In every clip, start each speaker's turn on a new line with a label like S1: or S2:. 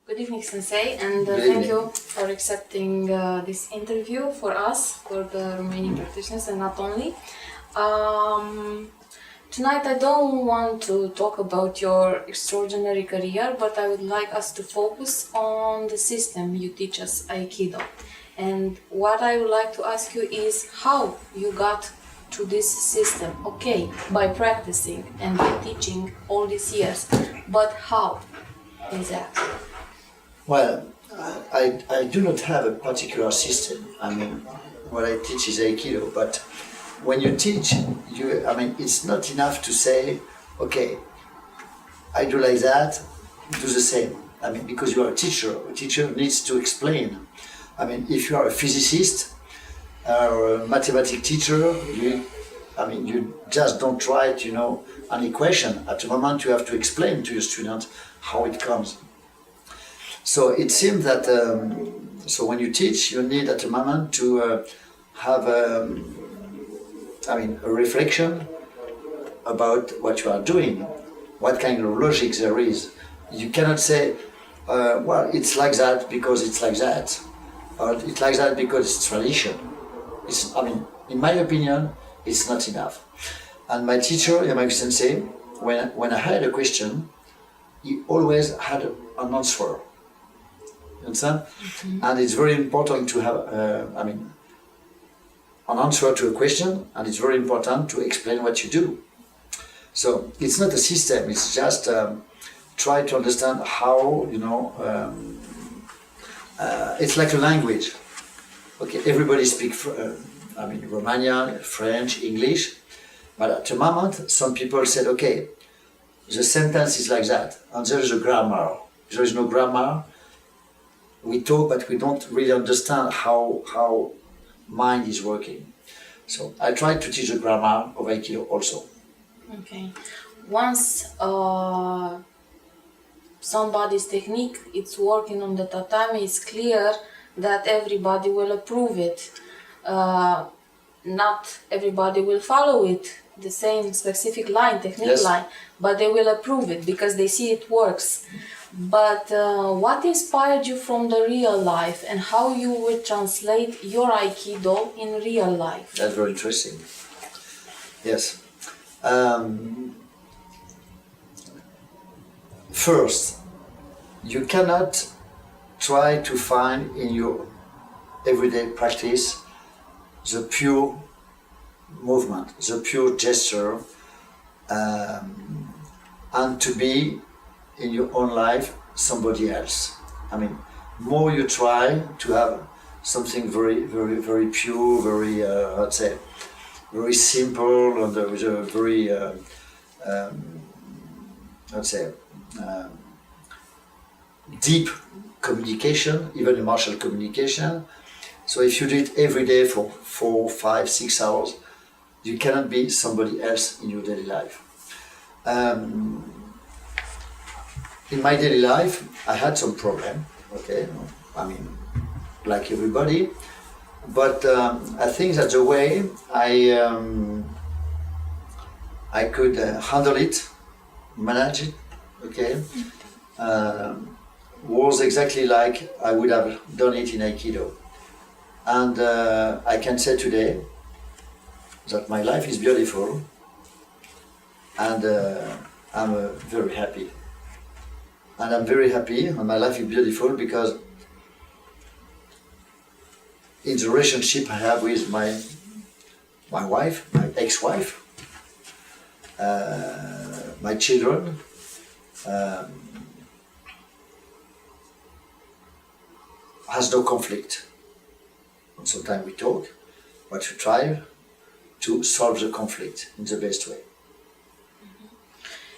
S1: Good evening, Sensei, and
S2: Good
S1: thank
S2: evening.
S1: you for accepting this interview for us, for the Romanian practitioners, and not only. Tonight I don't want to talk about your extraordinary career, but I would like us to focus on the system you teach us, Aikido. And what I would like to ask you is how you got to this system. Okay, by practicing and by teaching all these years, but how exactly?
S2: Well, I do not have a particular system. I mean, what I teach is Aikido, but when you teach, it's not enough to say, okay, I do like that, do the same. I mean, because you are a teacher needs to explain. I mean, if you are a physicist or a mathematics teacher, you just don't write, an equation. At the moment, you have to explain to your student how it comes. So it seems that, so when you teach, you need at the moment to have a reflection about what you are doing, what kind of logic there is. You cannot say, well, it's like that because it's like that, or it's like that because it's tradition. In my opinion, it's not enough. And my teacher, Yamagi Sensei, when I had a question, he always had an answer. You understand? Mm-hmm. And it's very important to have, an answer to a question, and it's very important to explain what you do. So it's not a system, it's just try to understand how, it's like a language. Okay, everybody speaks, Romanian, French, English, but at the moment, some people said, okay, the sentence is like that, and there is a grammar. There is no grammar. We talk, but we don't really understand how mind is working. So I try to teach the grammar of Aikido also.
S1: Okay. Once somebody's technique it's working on the tatami, it's clear that everybody will approve it. Not everybody will follow it, the same specific line, technique
S2: Yes.
S1: line, but they will approve it because they see it works. But what inspired you from the real life and how you would translate your Aikido in real life?
S2: That's very interesting. Yes. First, you cannot try to find in your everyday practice the pure movement, the pure gesture, and to be in your own life somebody else. I mean, more you try to have something very, very, very pure, very, very simple, and with a very, deep communication, even a martial communication. So if you do it every day for 4, 5, 6 hours, you cannot be somebody else in your daily life. In my daily life, I had some problem, okay? Like everybody, but I think that the way I could handle it, manage it, okay, was exactly like I would have done it in Aikido. And I can say today that my life is beautiful, and I'm very happy. And I'm very happy, and my life is beautiful because in the relationship I have with my wife, my ex-wife, my children, has no conflict. And sometimes we talk, but we try to solve the conflict in the best way.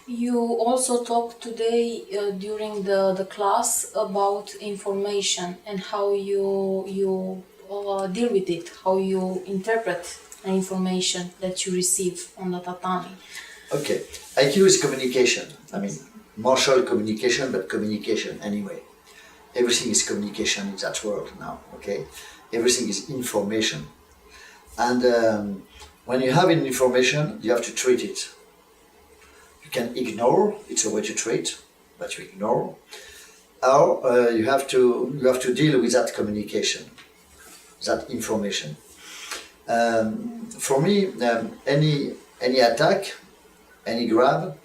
S1: You also talked today during the class about information and how you deal with it, how you interpret the information that you receive on the tatami.
S2: Okay, Aikido is communication. Martial communication, but communication anyway. Everything is communication in that world now, okay? Everything is information. And when you have information, you have to treat it. You can ignore, it's a way to treat, but you ignore. or you have to deal with that communication, that information. For me, any attack, any grab,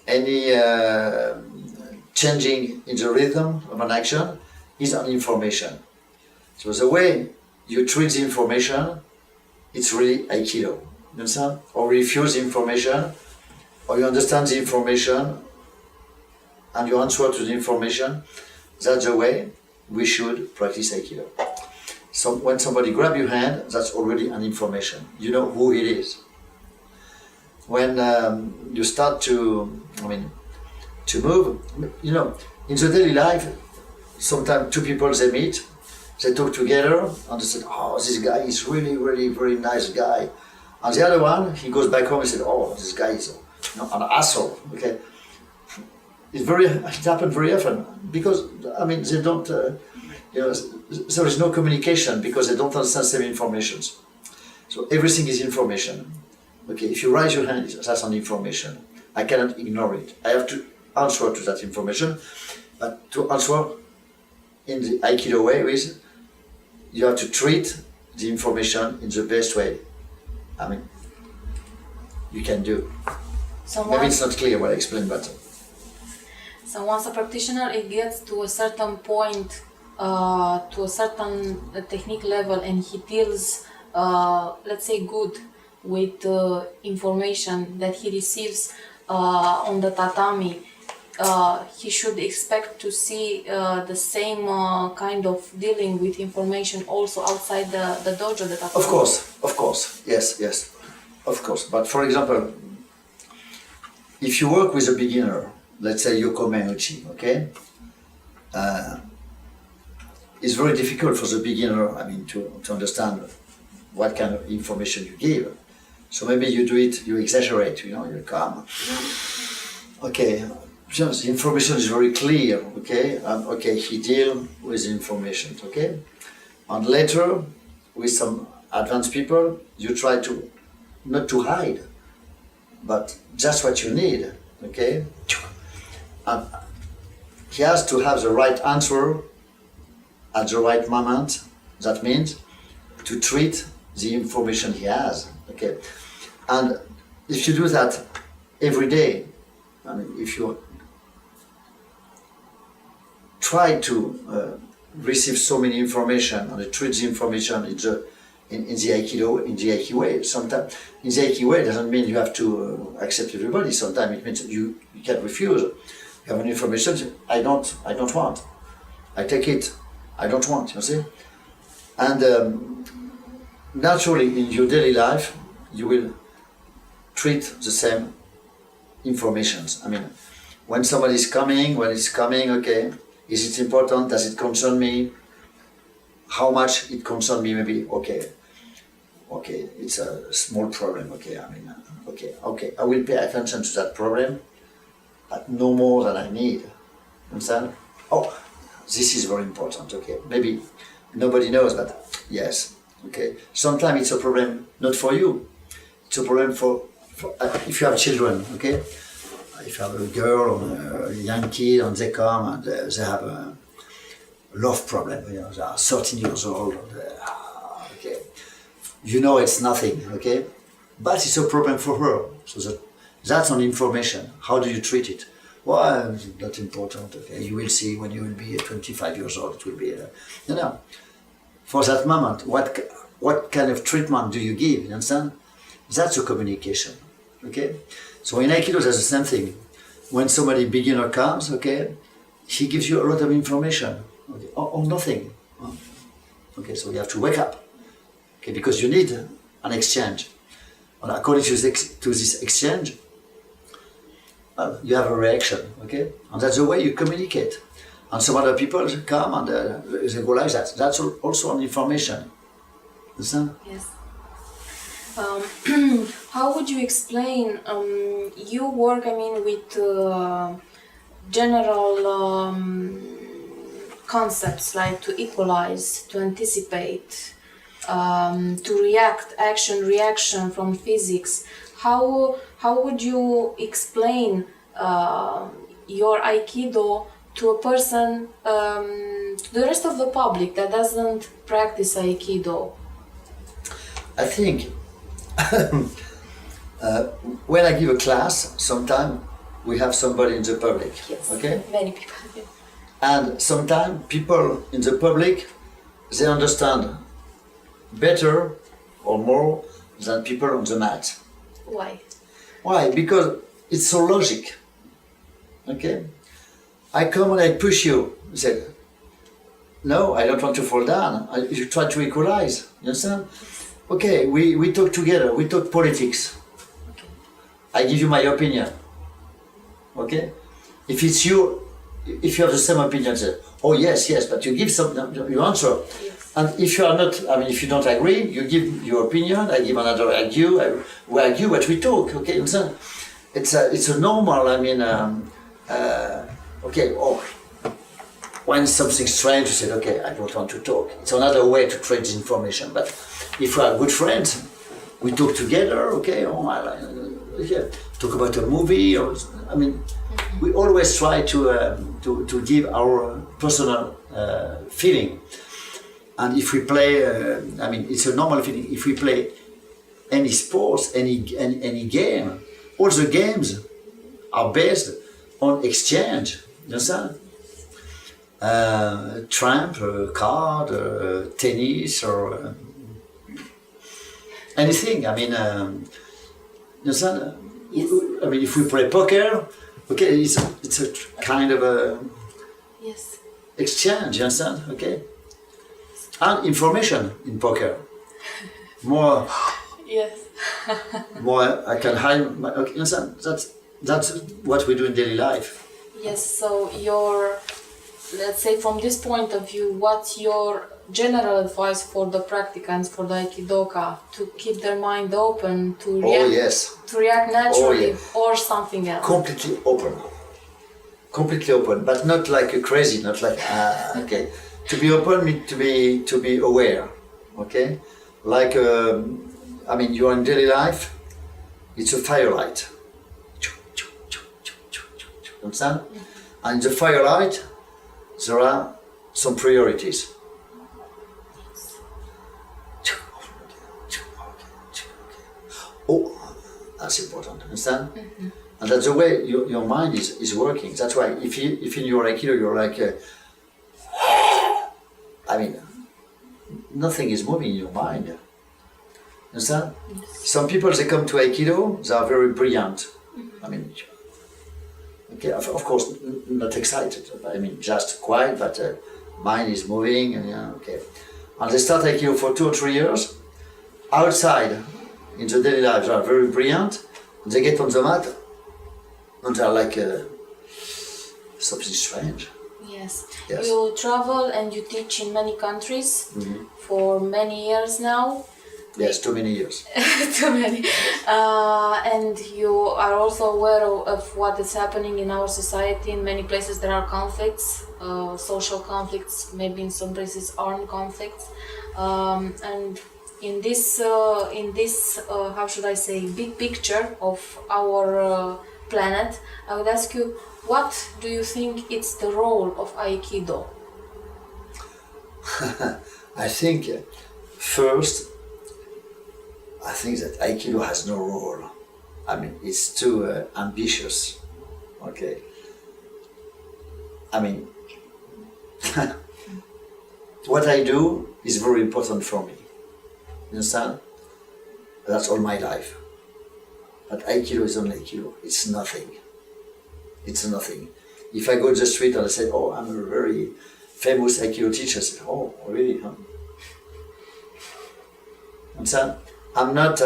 S2: any changing in the rhythm of an action is an information. So the way you treat the information, it's really Aikido. You understand? Or refuse the information, or you understand the information and you answer to the information. That's the way we should practice Aikido. So when somebody grabs your hand, that's already an information. You know who it is. When you start to move, in the daily life, sometimes two people they meet, they talk together, and they say, "Oh, this guy is really, really, very nice guy," and the other one, he goes back home and said, "Oh, this guy is an asshole." Okay, it happens very often because they don't, there is no communication because they don't understand the same informations. So everything is information. Okay, if you raise your hand, that's an information. I cannot ignore it. I have to answer to that information, but to answer in the Aikido way is you have to treat the information in the best way. You can do. Maybe it's not clear what I explained, but.
S1: So once a practitioner it gets to a certain point, to a certain technique level, and he deals, let's say, good with information that he receives on the tatami, he should expect to see the same kind of dealing with information also outside the dojo, the tatami.
S2: Of course, yes, of course. But for example, if you work with a beginner, let's say Yoko Menuchi, okay, it's very difficult for the beginner, to understand what kind of information you give. So maybe you do it, you exaggerate, you come. Okay, the information is very clear, okay, and okay, he deals with the information, okay? And later, with some advanced people, you try to, not to hide, but just what you need, okay? And he has to have the right answer at the right moment. That means to treat the information he has, okay? And if you do that every day, if you try to receive so many information and treat the information in the Aikido, in the Aiki way, sometimes in the Aiki way doesn't mean you have to accept everybody. Sometimes it means you can refuse. You have an information, I don't want. I take it, I don't want, you see? And naturally in your daily life, you will treat the same informations. When somebody is coming, okay, is it important? Does it concern me? How much it concerns me? Maybe, okay, it's a small problem, okay, okay, I will pay attention to that problem, but no more than I need, understand? Oh, this is very important, okay, maybe nobody knows, but yes, okay, sometimes it's a problem not for you, it's a problem for if you have children, okay, if you have a girl or a young kid and they come and they have a love problem, they are 13 years old, okay, it's nothing, okay, but it's a problem for her, so that's an information. How do you treat it? Well, it's not important, okay, you will see when you will be 25 years old, it will be, for that moment, what kind of treatment do you give, you understand? That's a communication, okay? So in Aikido, there's the same thing. When somebody beginner comes, okay, he gives you a lot of information, okay, or nothing. Okay, so you have to wake up, okay, because you need an exchange. And according to this exchange, you have a reaction, okay? And that's the way you communicate. And some other people come and they go like that. That's also an information. Understand?
S1: Yes. How would you explain you work, with general concepts like to equalize, to anticipate, to react, action, reaction from physics. How would you explain your Aikido to a person, to the rest of the public that doesn't practice Aikido?
S2: I think when I give a class, sometimes we have somebody in the public,
S1: Yes,
S2: okay?
S1: many people.
S2: And sometimes people in the public, they understand better or more than people on the mat.
S1: Why?
S2: Why? Because it's so logic. Okay? I come and I push you. You said, no, I don't want to fall down. You try to equalize. You understand? Okay, we talk together. We talk politics.
S1: Okay.
S2: I give you my opinion. Okay? If it's you, if you have the same opinion, say, oh yes, but you give some, you answer.
S1: Yes.
S2: And if you are not, if you don't agree, you give your opinion, I give another argue, we argue, but we talk, okay? You understand? It's a normal, okay, or when something strange, you say, okay, I don't want to talk. It's another way to trade information. But if we are good friends, we talk together, okay? Talk about a movie, or we always try to give our personal feeling. And if we play, it's a normal feeling. If we play any sports, any game, all the games are based on exchange. You understand? Tramp, card, tennis, or anything. You understand?
S1: Yes.
S2: If we play poker, okay, it's a kind of a
S1: Yes.
S2: exchange. You understand? Okay. And information in poker. More
S1: Yes.
S2: I can hide my, okay, you understand? That's what we do in daily life.
S1: Yes, so let's say from this point of view, what's your general advice for the practicants, for the Aikidoka, to keep their mind open, to react naturally, or something else?
S2: Completely open, but not like a crazy, not like, okay. To be open means to be aware, okay? Like, you are in daily life, it's a firelight. Understand? And in the firelight, there are some priorities. Oh, that's important, understand? Mm-hmm. And that's the way your mind is working. That's why if in your Aikido you're like, nothing is moving in your mind. Understand? Yes. Some people, they come to Aikido, they are very brilliant. Mm-hmm. Okay, of course, not excited. Just quiet, but mind is moving, and okay. And they start Aikido for 2 or 3 years. Outside, in the daily life, they are very brilliant. They get on the mat, and they are like something strange.
S1: Yes.
S2: Yes.
S1: You travel and you teach in many countries for many years now.
S2: Yes, too many years.
S1: Too many. And you are also aware of what is happening in our society. In many places there are conflicts, social conflicts, maybe in some places armed conflicts. And in this, how should I say, big picture of our planet, I would ask you, what do you think it's the role of Aikido?
S2: I think first, I think that Aikido has no role. It's too ambitious. Okay. What I do is very important for me. You understand? That's all my life. But Aikido is only Aikido. It's nothing. It's nothing. If I go to the street and I say, oh, I'm a very famous Aikido teacher, I say, oh, really? Huh? Understand? I'm not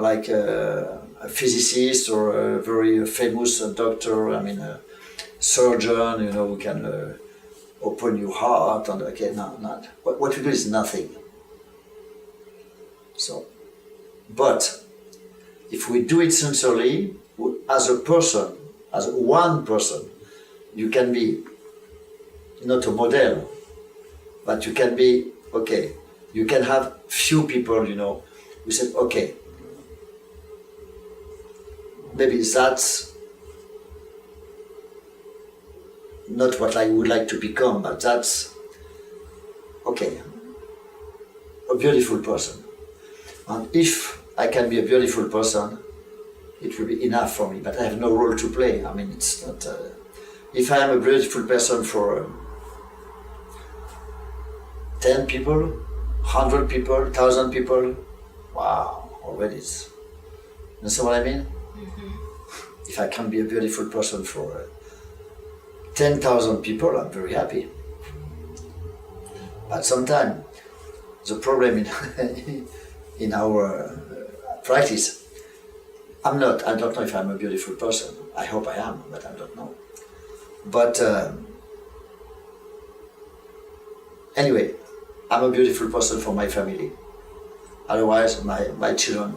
S2: like a physicist or a very famous doctor. A surgeon, who can open your heart. And okay, no, not. What we do is nothing. So, but if we do it sincerely, as a person, as one person, you can be not a model, but you can be okay. You can have few people, who said, okay, maybe that's not what I would like to become, but that's okay. A beautiful person. And if I can be a beautiful person, it will be enough for me, but I have no role to play. I mean, it's not, if I am a beautiful person for 10 people, 100 people, 1,000 people, wow, already it's, you know what I mean? Mm-hmm. If I can be a beautiful person for 10,000 people, I'm very happy. But sometimes the problem in our practice, I don't know if I'm a beautiful person. I hope I am, but I don't know. But anyway, I'm a beautiful person for my family. Otherwise, my children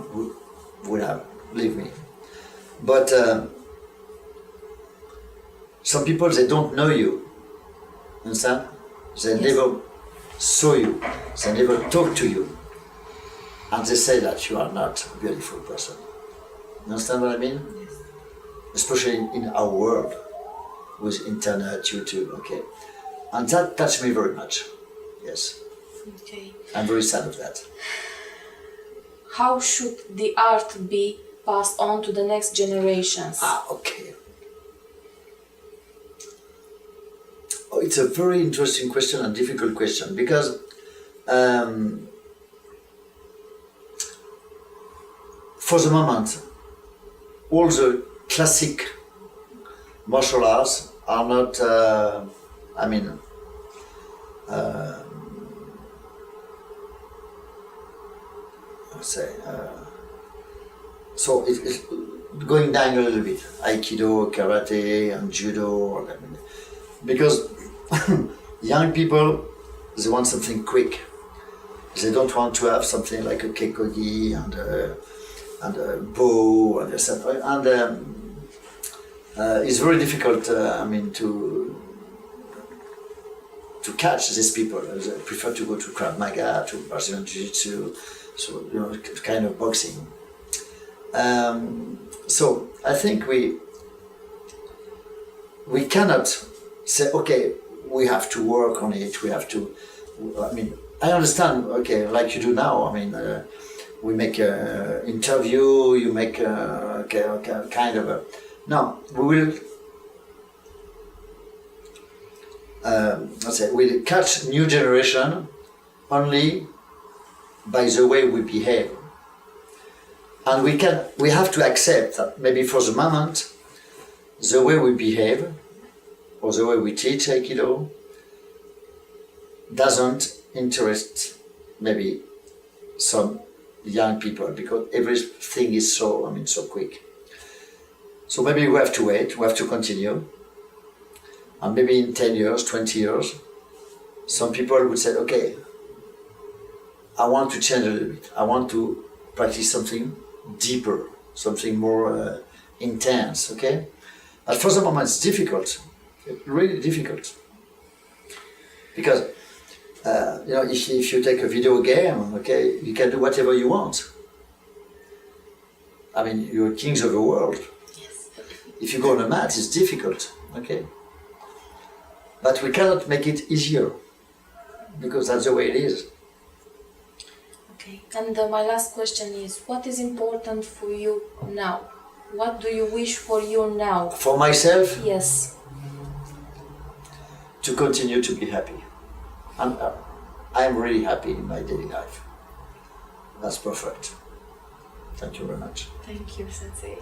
S2: would have leave me. But some people, they don't know you. Understand? They never saw you. They never talk to you. And they say that you are not a beautiful person. You understand what I mean? Yes. Especially in our world, with internet, YouTube, okay? And that touched me very much, yes.
S1: Okay.
S2: I'm very sad of that.
S1: How should the art be passed on to the next generations?
S2: Okay. Oh, it's a very interesting question and difficult question because for the moment, all the classic martial arts are not, so it's going down a little bit. Aikido, karate, and judo, because young people, they want something quick. They don't want to have something like a kekogi and a bow and etc. And it's very difficult. To catch these people. They prefer to go to Krav Maga, to Brazilian Jiu-Jitsu, so kind of boxing. So I think we cannot say, okay, we have to work on it. We have to. I understand. Okay, like you do now. We make an interview. You make kind of a. Now we will. We'll catch new generation only by the way we behave, and we have to accept that maybe for the moment, the way we behave or the way we teach Aikido doesn't interest maybe some young people because everything is so quick. So maybe we have to wait. We have to continue. And maybe in 10 years, 20 years, some people would say, okay, I want to change a little bit. I want to practice something deeper, something more intense, okay? But for the moment, it's difficult, really difficult. Because, if you take a video game, okay, you can do whatever you want. You're kings of the world.
S1: Yes.
S2: If you go on a mat, it's difficult, okay? But we cannot make it easier because that's the way it is.
S1: Okay, and my last question is, what is important for you now? What do you wish for you now?
S2: For myself?
S1: Yes.
S2: To continue to be happy. And I'm really happy in my daily life. That's perfect. Thank you very much.
S1: Thank you, Sensei.